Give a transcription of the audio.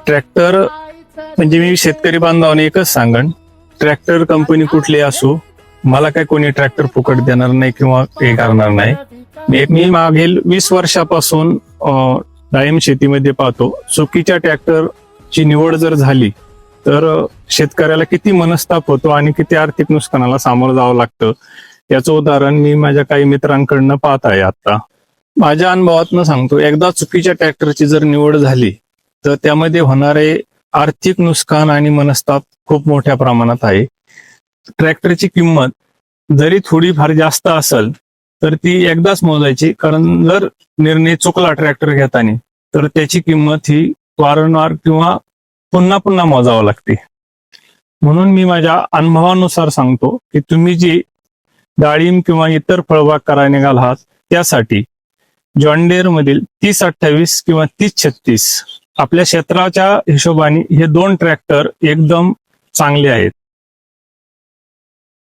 Tractor म्हणजे मी शेतकरी बांधवांना एकच सांगन, ट्रॅक्टर कंपनी कुठली असो, मला काय कोणी ट्रॅक्टर फुकट देणार नाही किंवा हे करणार नाही. मी मागील 20 वर्षापासून डाळिंब शेतीमध्ये पाहतो, चुकीच्या ट्रॅक्टरची निवड जर झाली तर शेतकऱ्याला किती मनस्ताप होतो आणि किती आर्थिक नुकसानाला सामोरं जावं लागतं. याचं उदाहरण मी माझ्या काही मित्रांकडनं पाहत आहे. आता माझ्या अनुभवातनं सांगतो, एकदा चुकीच्या ट्रॅक्टरची जर निवड झाली तर त्यामध्ये होणारे आर्थिक नुकसान आणि मनस्ताप खूप मोठ्या प्रमाणात आहे. ट्रॅक्टरची किंमत जरी थोडीफार जास्त असेल तर ती एकदाच मोजायची, कारण जर निर्णय चुकला ट्रॅक्टर घेताना तर त्याची किंमत ही वारंवार किंवा पुन्हा पुन्हा मोजावं लागते. म्हणून मी माझ्या अनुभवानुसार सांगतो की तुम्ही जी डाळिंब किंवा इतर फळबाग करायला निघाल आहात त्यासाठी जॉन डिअर मधील 3028 किंवा 3036 आपल्या क्षेत्राच्या हिशोबाने हे 2 ट्रॅक्टर एकदम चांगले आहेत.